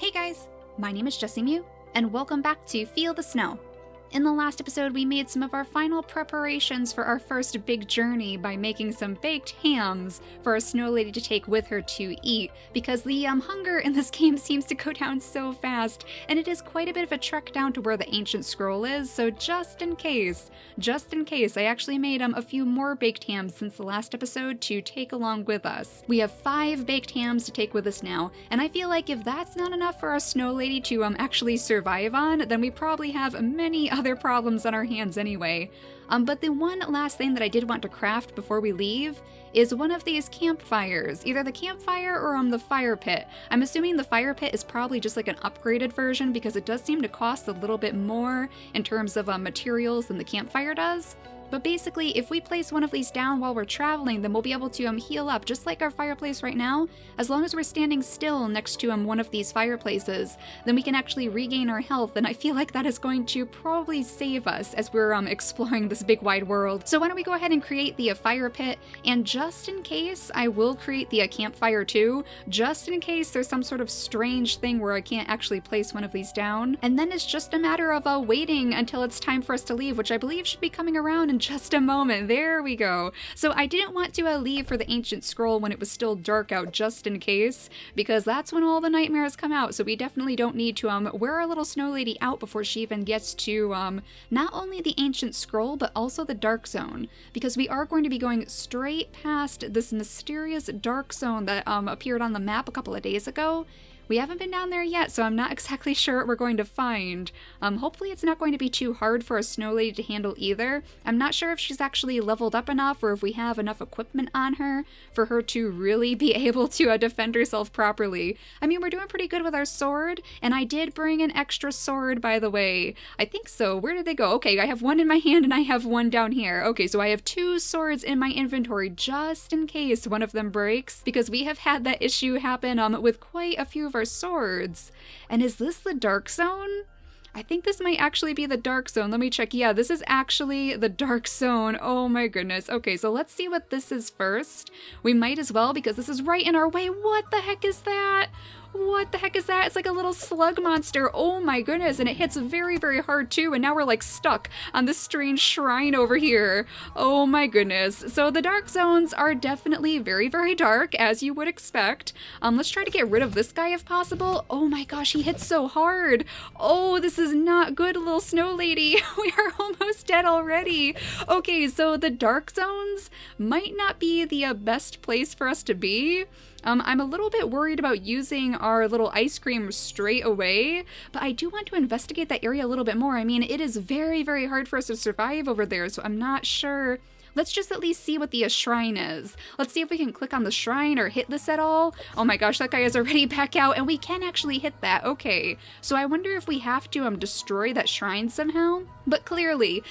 Hey guys, my name is JessiMew, and welcome back to Feel the Snow. In the last episode, we made some of our final preparations for our first big journey by making some baked hams for our snow lady to take with her to eat, because the hunger in this game seems to go down so fast, and it is quite a bit of a trek down to where the ancient scroll is, so just in case, I actually made a few more baked hams since the last episode to take along with us. We have 5 baked hams to take with us now, and I feel like if that's not enough for our snow lady to actually survive on, then we probably have many other problems on our hands anyway. But the one last thing that I did want to craft before we leave is one of these campfires. Either the campfire or the fire pit. I'm assuming the fire pit is probably just like an upgraded version because it does seem to cost a little bit more in terms of materials than the campfire does. But basically, if we place one of these down while we're traveling, then we'll be able to heal up, just like our fireplace right now. As long as we're standing still next to one of these fireplaces, then we can actually regain our health, and I feel like that is going to probably save us as we're exploring this big wide world. So why don't we go ahead and create the fire pit, and just in case, I will create the campfire too, just in case there's some sort of strange thing where I can't actually place one of these down. And then it's just a matter of waiting until it's time for us to leave, which I believe should be coming around in just a moment. There we go. So I didn't want to leave for the ancient scroll when it was still dark out, just in case, because that's when all the nightmares come out. So we definitely don't need to wear our little snow lady out before she even gets to not only the ancient scroll but also the dark zone, because we are going to be going straight past this mysterious dark zone that appeared on the map a couple of days ago. We haven't been down there yet, so I'm not exactly sure what we're going to find. Hopefully it's not going to be too hard for a snow lady to handle either. I'm not sure if she's actually leveled up enough or if we have enough equipment on her for her to really be able to defend herself properly. I mean, we're doing pretty good with our sword, and I did bring an extra sword, by the way. I think so. Where did they go? Okay, I have one in my hand and I have one down here. Okay, so I have 2 swords in my inventory just in case one of them breaks, because we have had that issue happen with quite a few of our swords. And is this the dark zone? I think this might actually be the dark zone. Let me check. Yeah, this is actually the dark zone. Oh my goodness. Okay, so let's see what this is first. We might as well, because this is right in our way. What the heck is that? What the heck is that? It's like a little slug monster. Oh my goodness, and it hits very, very hard too, and now we're like stuck on this strange shrine over here. Oh my goodness. So the dark zones are definitely very, very dark, as you would expect. Let's try to get rid of this guy if possible. Oh my gosh, he hits so hard. Oh, this is not good, little snow lady. We are almost dead already. Okay, so the dark zones might not be the best place for us to be. I'm a little bit worried about using our little ice cream straight away, but I do want to investigate that area a little bit more. I mean, it is very, very hard for us to survive over there, so I'm not sure. Let's just at least see what the shrine is. Let's see if we can click on the shrine or hit this at all. Oh my gosh, that guy is already back out, and we can actually hit that. Okay, so I wonder if we have to destroy that shrine somehow. But clearly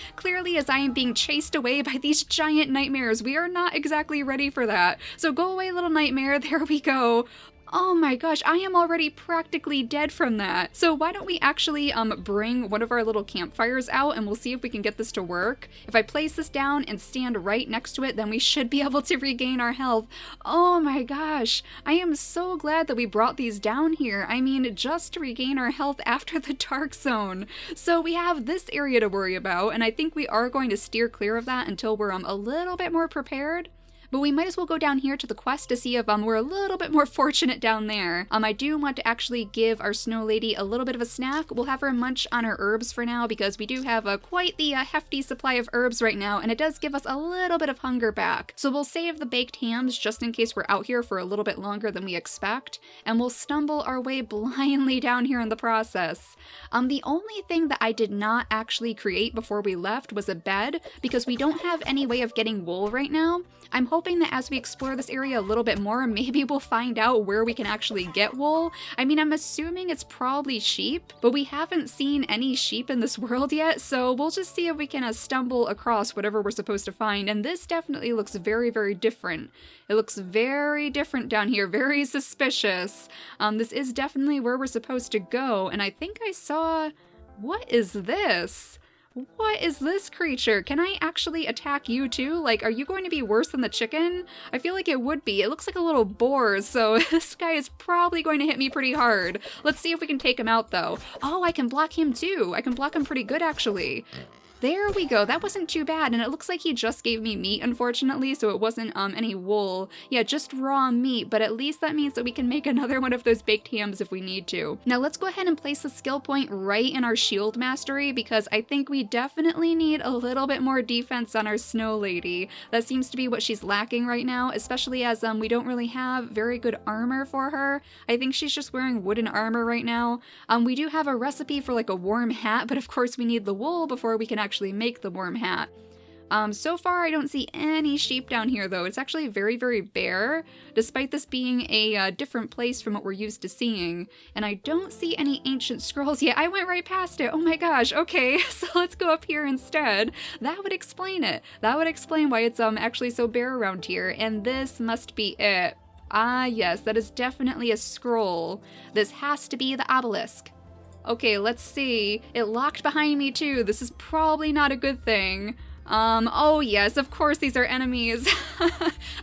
as I am being chased away by these giant nightmares, we are not exactly ready for that. So go away, little nightmare. There we go. Oh my gosh, I am already practically dead from that. So why don't we actually bring one of our little campfires out, and we'll see if we can get this to work. If I place this down and stand right next to it, then we should be able to regain our health. Oh my gosh, I am so glad that we brought these down here. I mean, just to regain our health after the dark zone. So we have this area to worry about, and I think we are going to steer clear of that until we're a little bit more prepared. But we might as well go down here to the quest to see if we're a little bit more fortunate down there. I do want to actually give our snow lady a little bit of a snack. We'll have her munch on her herbs for now, because we do have quite the hefty supply of herbs right now, and it does give us a little bit of hunger back. So we'll save the baked hams just in case we're out here for a little bit longer than we expect, and we'll stumble our way blindly down here in the process. The only thing that I did not actually create before we left was a bed, because we don't have any way of getting wool right now. I'm hoping that as we explore this area a little bit more, maybe we'll find out where we can actually get wool. I mean, I'm assuming it's probably sheep, but we haven't seen any sheep in this world yet, so we'll just see if we can stumble across whatever we're supposed to find. And this definitely looks very, very different. It looks very different down here, very suspicious. This is definitely where we're supposed to go, and I think I saw... What is this? What is this creature? Can I actually attack you too? Like, are you going to be worse than the chicken? I feel like it would be. It looks like a little boar, so this guy is probably going to hit me pretty hard. Let's see if we can take him out though. Oh, I can block him too. I can block him pretty good actually. There we go, that wasn't too bad, and it looks like he just gave me meat, unfortunately, so it wasn't any wool. Yeah, just raw meat, but at least that means that we can make another one of those baked hams if we need to. Now let's go ahead and place the skill point right in our shield mastery, because I think we definitely need a little bit more defense on our snow lady. That seems to be what she's lacking right now, especially as we don't really have very good armor for her. I think she's just wearing wooden armor right now. We do have a recipe for like a warm hat, but of course we need the wool before we can actually make the warm hat. So far I don't see any sheep down here though. It's actually very, very bare, despite this being a different place from what we're used to seeing. And I don't see any ancient scrolls yet. I went right past it. Oh my gosh. Okay, so let's go up here instead. That would explain it. That would explain why it's actually so bare around here. And this must be it. Ah yes, that is definitely a scroll. This has to be the obelisk. Okay, let's see. It locked behind me too. This is probably not a good thing. Oh yes, of course these are enemies.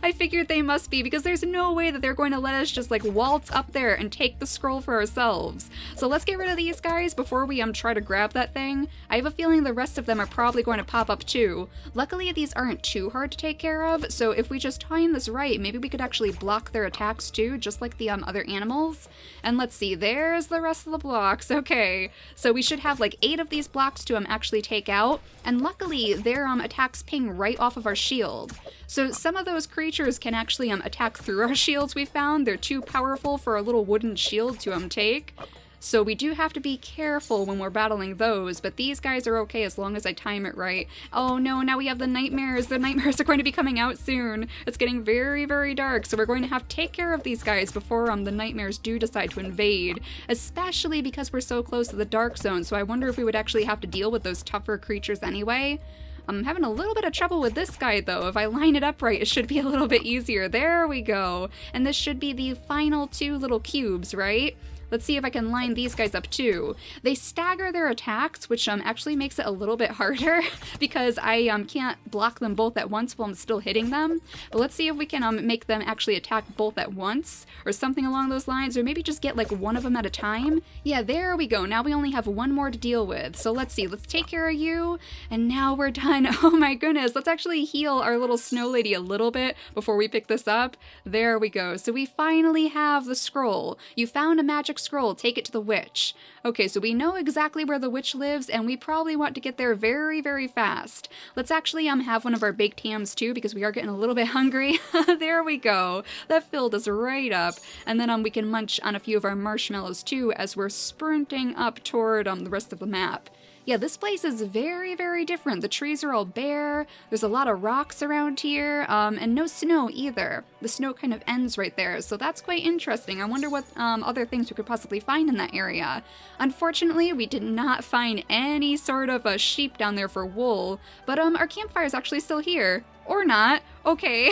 I figured they must be, because there's no way that they're going to let us just like waltz up there and take the scroll for ourselves. So let's get rid of these guys before we try to grab that thing. I have a feeling the rest of them are probably going to pop up too. Luckily these aren't too hard to take care of, so if we just time this right, maybe we could actually block their attacks too, just like the other animals. And let's see, there's the rest of the blocks. Okay, so we should have like 8 of these blocks to actually take out, and luckily they're attacks ping right off of our shield. So some of those creatures can actually attack through our shields we found. They're too powerful for a little wooden shield to take. So we do have to be careful when we're battling those, but these guys are okay as long as I time it right. Oh no, now we have the nightmares. The nightmares are going to be coming out soon. It's getting very, very dark, so we're going to have to take care of these guys before the nightmares do decide to invade, especially because we're so close to the dark zone, so I wonder if we would actually have to deal with those tougher creatures anyway. I'm having a little bit of trouble with this guy though. If I line it up right, it should be a little bit easier. There we go. And this should be the final 2 little cubes, right? Let's see if I can line these guys up too. They stagger their attacks, which actually makes it a little bit harder because I can't block them both at once while I'm still hitting them. But let's see if we can make them actually attack both at once or something along those lines, or maybe just get like one of them at a time. Yeah, there we go. Now we only have one more to deal with. So let's see, let's take care of you, and now we're done. Oh my goodness, let's actually heal our little snow lady a little bit before we pick this up. There we go. So we finally have the scroll. You found a magic scroll, take it to the witch. Okay, so we know exactly where the witch lives, and we probably want to get there very, very fast. Let's actually have one of our baked hams too, because we are getting a little bit hungry. There we go. That filled us right up. And then we can munch on a few of our marshmallows too as we're sprinting up toward the rest of the map. Yeah, this place is very, very different. The trees are all bare, there's a lot of rocks around here, and no snow either. The snow kind of ends right there, so that's quite interesting. I wonder what other things we could possibly find in that area. Unfortunately, we did not find any sort of a sheep down there for wool, but our campfire is actually still here. Or not. Okay.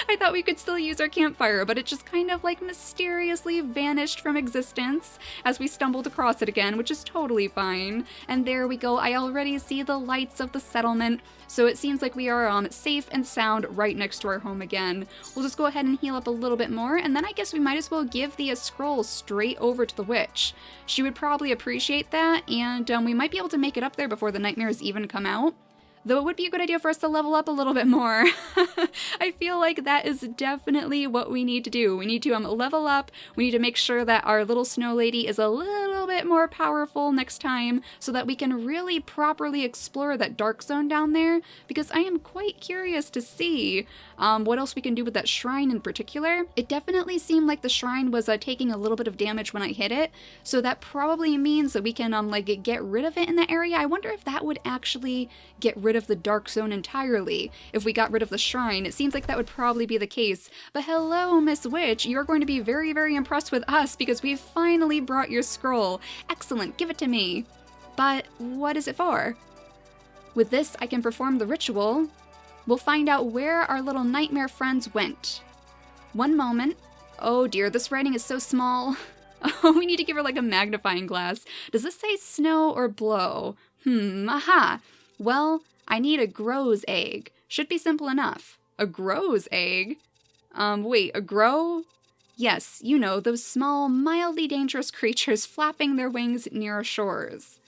I thought we could still use our campfire, but it just kind of like mysteriously vanished from existence as we stumbled across it again, which is totally fine. And there we go. I already see the lights of the settlement, so it seems like we are safe and sound right next to our home again. We'll just go ahead and heal up a little bit more, and then I guess we might as well give the scroll straight over to the witch. She would probably appreciate that, and we might be able to make it up there before the nightmares even come out. Though it would be a good idea for us to level up a little bit more. I feel like that is definitely what we need to do. We need to level up. We need to make sure that our little snow lady is a little bit more powerful next time so that we can really properly explore that dark zone down there, because I am quite curious to see what else we can do with that shrine in particular. It definitely seemed like the shrine was taking a little bit of damage when I hit it, so that probably means that we can like get rid of it in that area. I wonder if that would actually get rid of the dark zone entirely. If we got rid of the shrine, it seems like that would probably be the case. But hello, Miss Witch, you're going to be very, very impressed with us because we finally brought your scroll. Excellent, give it to me. But what is it for? With this, I can perform the ritual. We'll find out where our little nightmare friends went. One moment. Oh dear, this writing is so small. Oh, we need to give her like a magnifying glass. Does this say snow or blow? Aha! Well, I need a Grow's egg. Should be simple enough. A Grow's egg? Wait, a Grow? Yes, you know, those small, mildly dangerous creatures flapping their wings near our shores.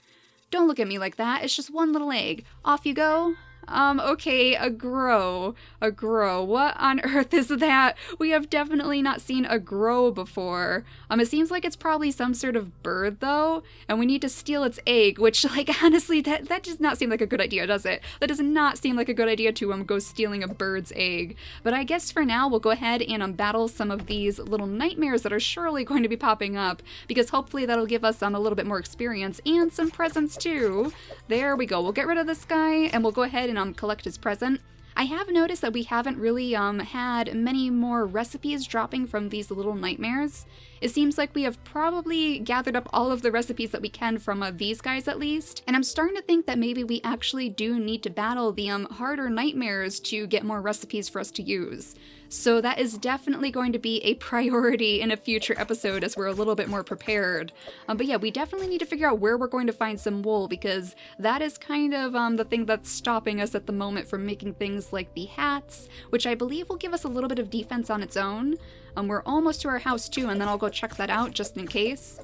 Don't look at me like that, it's just one little egg. Off you go. Okay, a Grow. A Grow. What on earth is that? We have definitely not seen a Grow before. It seems like it's probably some sort of bird, though, and we need to steal its egg, which, like, honestly, that does not seem like a good idea, does it? That does not seem like a good idea to, go stealing a bird's egg. But I guess for now, we'll go ahead and, battle some of these little nightmares that are surely going to be popping up, because hopefully that'll give us, a little bit more experience and some presents, too. There we go. We'll get rid of this guy, and we'll go ahead and collect his present. I have noticed that we haven't really had many more recipes dropping from these little nightmares. It seems like we have probably gathered up all of the recipes that we can from these guys at least, and I'm starting to think that maybe we actually do need to battle the harder nightmares to get more recipes for us to use. So that is definitely going to be a priority in a future episode as we're a little bit more prepared. But yeah, we definitely need to figure out where we're going to find some wool, because that is kind of the thing that's stopping us at the moment from making things like the hats, which I believe will give us a little bit of defense on its own. We're almost to our house too, and then I'll go check that out just in case.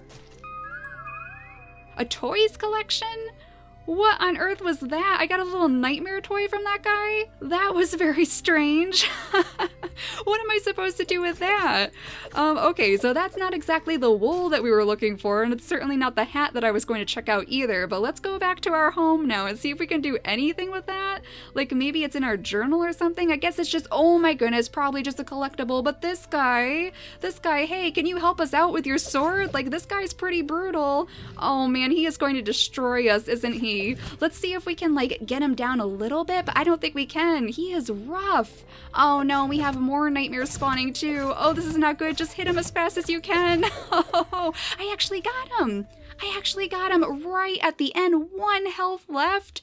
A toys collection? What on earth was that? I got a little nightmare toy from that guy? That was very strange. What am I supposed to do with that? Okay, so that's not exactly the wool that we were looking for, and it's certainly not the hat that I was going to check out either, but let's go back to our home now and see if we can do anything with that. Like, maybe it's in our journal or something? I guess it's just, oh my goodness, probably just a collectible, but this guy, hey, can you help us out with your sword? Like, this guy's pretty brutal. Oh man, he is going to destroy us, isn't he? Let's see if we can, like, get him down a little bit, but I don't think we can. He is rough. Oh no, we have more nightmares spawning too. Oh, this is not good. Just hit him as fast as you can. Oh, I actually got him. Right at the end. 1 health left.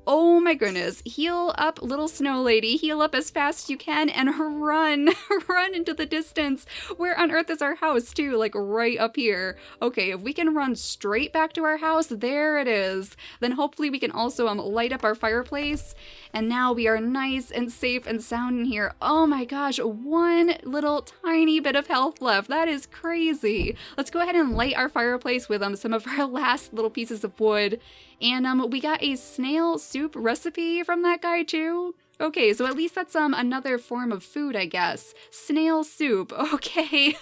Oh my goodness. Heal up, little snow lady. Heal up as fast as you can and run. Run into the distance. Where on earth is our house too? Like right up here. Okay, if we can run straight back to our house, there it is. Then hopefully we can also light up our fireplace. And now we are nice and safe and sound in here. Oh my gosh, 1 little tiny bit of health left. That is crazy. Let's go ahead and light our fireplace with some of our last little pieces of wood. And we got a snail soup recipe from that guy too. Okay, so at least that's another form of food, I guess. Snail soup, okay.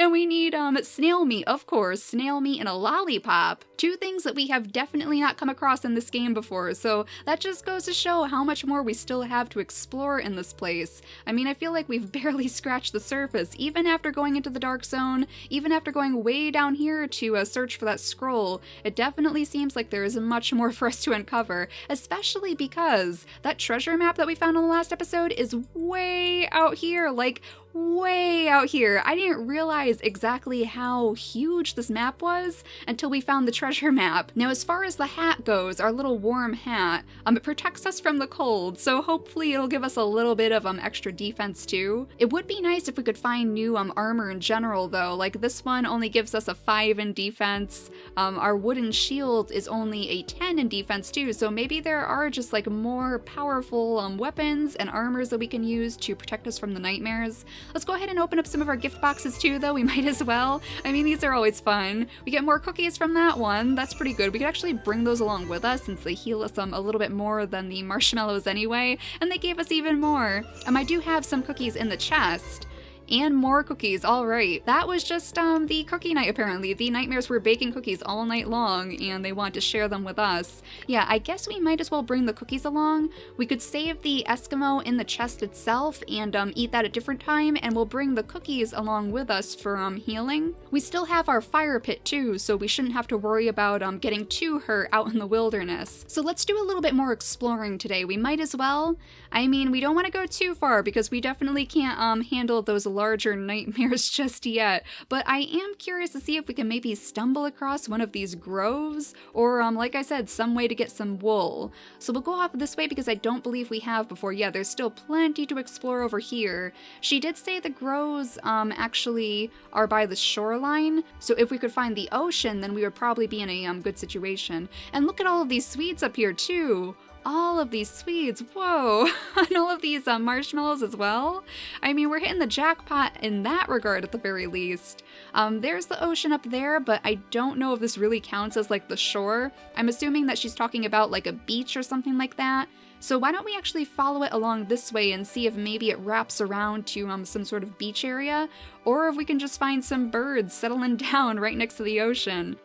And we need snail meat, of course, snail meat and a lollipop. 2 things that we have definitely not come across in this game before, so that just goes to show how much more we still have to explore in this place. I mean, I feel like we've barely scratched the surface, even after going into the dark zone, even after going way down here to search for that scroll. It definitely seems like there is much more for us to uncover, especially because that treasure map that we found in the last episode is way out here, like way out here. I didn't realize exactly how huge this map was until we found the treasure map. Now, as far as the hat goes, our little warm hat, it protects us from the cold, so hopefully it'll give us a little bit of extra defense too. It would be nice if we could find new armor in general though, like this one only gives us a 5 in defense. Our wooden shield is only a 10 in defense too, so maybe there are just like more powerful weapons and armors that we can use to protect us from the nightmares. Let's go ahead and open up some of our gift boxes too, though. We might as well. I mean, these are always fun. We get more cookies from that one. That's pretty good. We could actually bring those along with us since they heal us a little bit more than the marshmallows anyway, and they gave us even more. I do have some cookies in the chest. And more cookies, all right. That was just the cookie night, apparently. The nightmares were baking cookies all night long, and they want to share them with us. Yeah, I guess we might as well bring the cookies along. We could save the Eskimo in the chest itself and eat that at a different time, and we'll bring the cookies along with us for healing. We still have our fire pit too, so we shouldn't have to worry about getting too hurt out in the wilderness. So let's do a little bit more exploring today. We might as well. I mean, we don't want to go too far because we definitely can't handle those larger nightmares just yet, but I am curious to see if we can maybe stumble across one of these groves, or like I said, some way to get some wool. So we'll go off this way because I don't believe we have before. Yeah, there's still plenty to explore over here. She did say the groves actually are by the shoreline, so if we could find the ocean, then we would probably be in a good situation. And look at all of these sweets up here too. All of these sweets, whoa, and all of these marshmallows as well. I mean, we're hitting the jackpot in that regard at the very least. There's the ocean up there, but I don't know if this really counts as like the shore. I'm assuming that she's talking about like a beach or something like that. So why don't we actually follow it along this way and see if maybe it wraps around to some sort of beach area, or if we can just find some birds settling down right next to the ocean.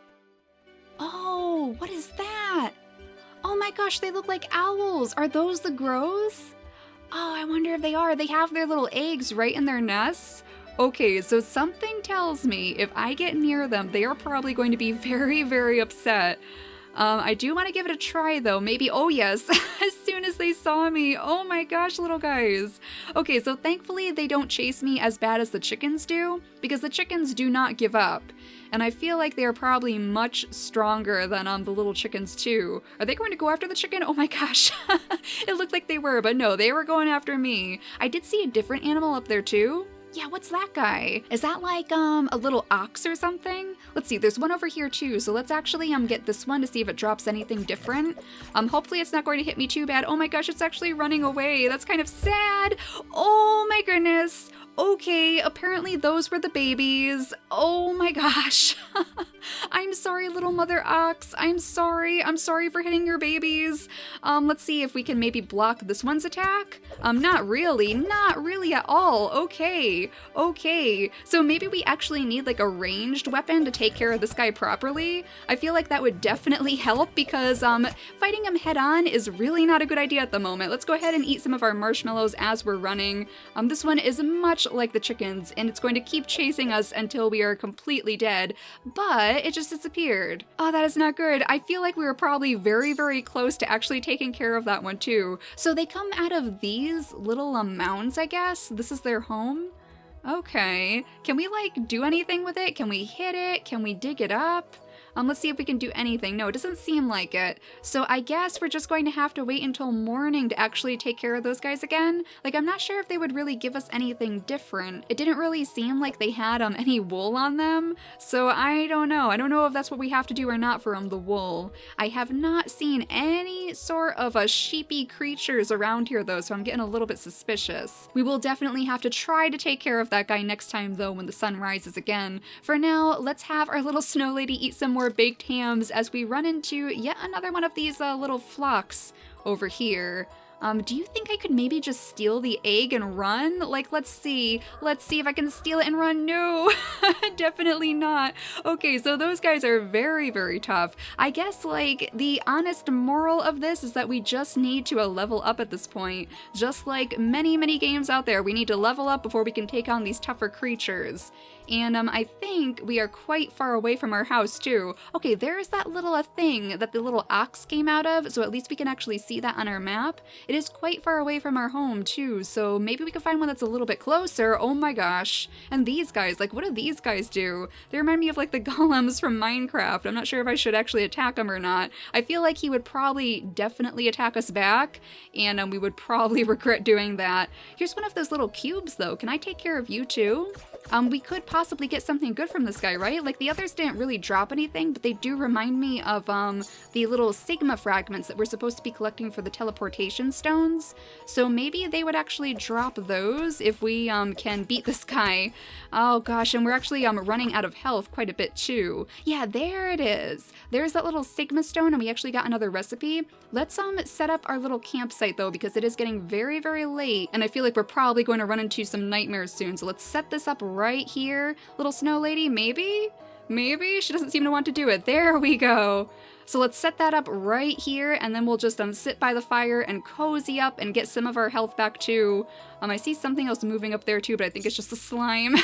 Oh, what is that? Oh my gosh, they look like owls. Are those the grows? Oh, I wonder if they are. They have their little eggs right in their nests. Okay, so something tells me if I get near them, they are probably going to be very, very upset. I do want to give it a try though. Maybe, oh yes, as soon as they saw me. Oh my gosh, little guys. Okay, so thankfully they don't chase me as bad as the chickens do, because the chickens do not give up. And I feel like they are probably much stronger than the little chickens too. Are they going to go after the chicken? Oh my gosh. It looked like they were, but no, they were going after me. I did see a different animal up there too. Yeah, what's that guy? Is that like a little ox or something? Let's see, there's one over here too, so let's actually get this one to see if it drops anything different. Hopefully it's not going to hit me too bad. Oh my gosh, it's actually running away. That's kind of sad. Oh my goodness. Okay, apparently those were the babies. Oh my gosh. I'm sorry, little mother ox. I'm sorry. I'm sorry for hitting your babies. Let's see if we can maybe block this one's attack. Not really. Not really at all. Okay. Okay. So maybe we actually need like a ranged weapon to take care of this guy properly. I feel like that would definitely help because fighting him head on is really not a good idea at the moment. Let's go ahead and eat some of our marshmallows as we're running. This one is much like the chickens, and it's going to keep chasing us until we are completely dead, but it just disappeared. Oh, that is not good. I feel like we were probably very, very close to actually taking care of that one too. So they come out of these little mounds, I guess? This is their home? Okay. Can we like do anything with it? Can we hit it? Can we dig it up? Let's see if we can do anything. No, it doesn't seem like it. So I guess we're just going to have to wait until morning to actually take care of those guys again. Like, I'm not sure if they would really give us anything different. It didn't really seem like they had any wool on them. So I don't know. I don't know if that's what we have to do or not for the wool. I have not seen any sort of sheepy creatures around here though, so I'm getting a little bit suspicious. We will definitely have to try to take care of that guy next time though when the sun rises again. For now, let's have our little snow lady eat some more baked hams as we run into yet another one of these little flocks over here. Do you think I could maybe just steal the egg and run? Like, let's see if I can steal it and run. No, definitely not. Okay, so those guys are very, very tough. I guess, like, the honest moral of this is that we just need to level up at this point. Just like many, many games out there, we need to level up before we can take on these tougher creatures. And I think we are quite far away from our house too. Okay, there's that little thing that the little ox came out of, so at least we can actually see that on our map. It is quite far away from our home too, so maybe we can find one that's a little bit closer. Oh my gosh. And these guys, like, what do these guys do? They remind me of like the golems from Minecraft. I'm not sure if I should actually attack them or not. I feel like he would probably definitely attack us back, and we would probably regret doing that. Here's one of those little cubes though. Can I take care of you too? We could possibly get something good from this guy, right? Like, the others didn't really drop anything, but they do remind me of the little Sigma fragments that we're supposed to be collecting for the teleportation stones. So maybe they would actually drop those if we can beat this guy. Oh gosh, and we're actually running out of health quite a bit too. Yeah, there it is. There's that little Sigma stone, and we actually got another recipe. Let's set up our little campsite though, because it is getting very, very late, and I feel like we're probably going to run into some nightmares soon. So let's set this up right here. Little snow lady, maybe? Maybe? She doesn't seem to want to do it. There we go. So let's set that up right here, and then we'll just sit by the fire and cozy up and get some of our health back too. I see something else moving up there too, but I think it's just the slime.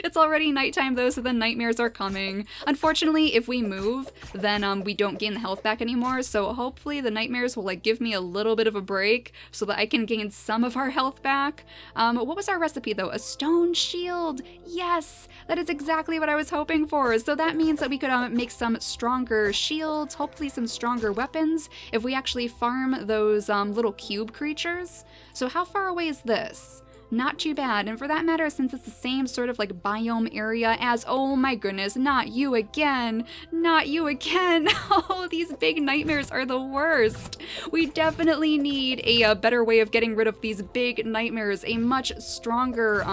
It's already nighttime though, so the nightmares are coming. Unfortunately, if we move, then we don't gain the health back anymore, so hopefully the nightmares will like give me a little bit of a break so that I can gain some of our health back. What was our recipe though? A stone shield! Yes! That is exactly what I was hoping for. So that means that we could make some stronger shields, hopefully some stronger weapons, if we actually farm those little cube creatures. So how far away is this? Not too bad, and for that matter, since it's the same sort of like biome area as, oh my goodness, not you again, not you again. Oh, these big nightmares are the worst. We definitely need a better way of getting rid of these big nightmares, a much stronger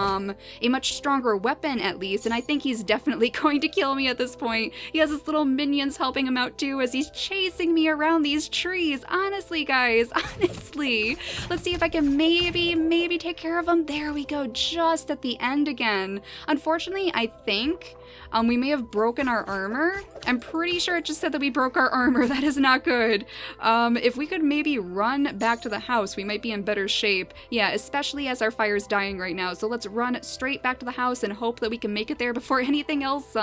weapon at least, and I think he's definitely going to kill me at this point. He has his little minions helping him out too as he's chasing me around these trees. Honestly, guys, honestly. Let's see if I can maybe take care of him. There we go, just at the end again. Unfortunately, I think we may have broken our armor. I'm pretty sure it just said that we broke our armor. That is not good. If we could maybe run back to the house, we might be in better shape. Yeah, especially as our fire's dying right now. So let's run straight back to the house and hope that we can make it there before anything else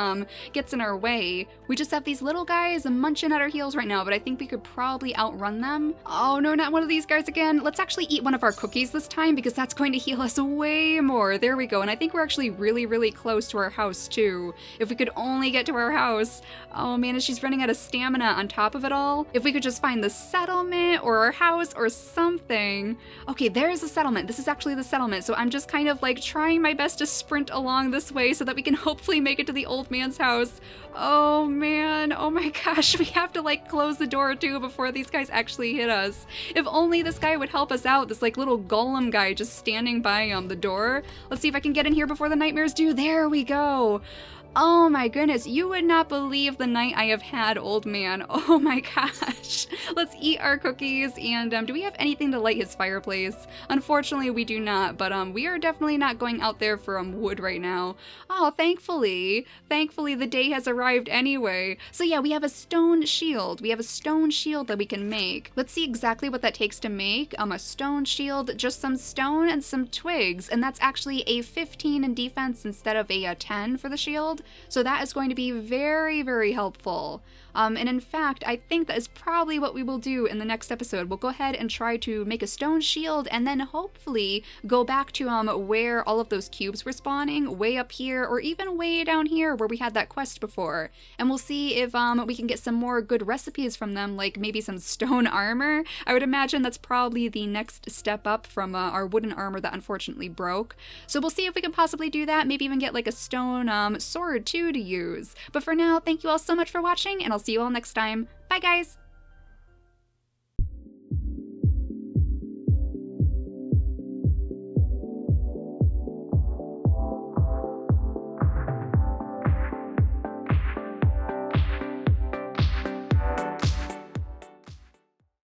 gets in our way. We just have these little guys munching at our heels right now, but I think we could probably outrun them. Oh no, not one of these guys again. Let's actually eat one of our cookies this time because that's going to heal us way more. There we go. And I think we're actually really close to our house too. If we could only get to our house. Oh man, and she's running out of stamina on top of it all. If we could just find the settlement or our house or something. Okay, there's the settlement. This is actually the settlement. So I'm just kind of like trying my best to sprint along this way so that we can hopefully make it to the old man's house. Oh man, oh my gosh, we have to like close the door too before these guys actually hit us. If only this guy would help us out, this like little golem guy just standing by the door. Let's see if I can get in here before the nightmares do. There we go. Oh my goodness, you would not believe the night I have had, old man. Oh my gosh. Let's eat our cookies, and do we have anything to light his fireplace? Unfortunately, we do not, but we are definitely not going out there for wood right now. Oh, thankfully the day has arrived anyway. So yeah, we have a stone shield. We have a stone shield that we can make. Let's see exactly what that takes to make. A stone shield, just some stone and some twigs, and that's actually a 15 in defense instead of a 10 for the shield. So that is going to be very helpful. And in fact, I think that is probably what we will do in the next episode. We'll go ahead and try to make a stone shield and then hopefully go back to where all of those cubes were spawning, way up here or even way down here where we had that quest before. And we'll see if we can get some more good recipes from them, like maybe some stone armor. I would imagine that's probably the next step up from our wooden armor that unfortunately broke. So we'll see if we can possibly do that, maybe even get like a stone sword too to use. But for now, thank you all so much for watching, and I'll see you all next time. Bye guys!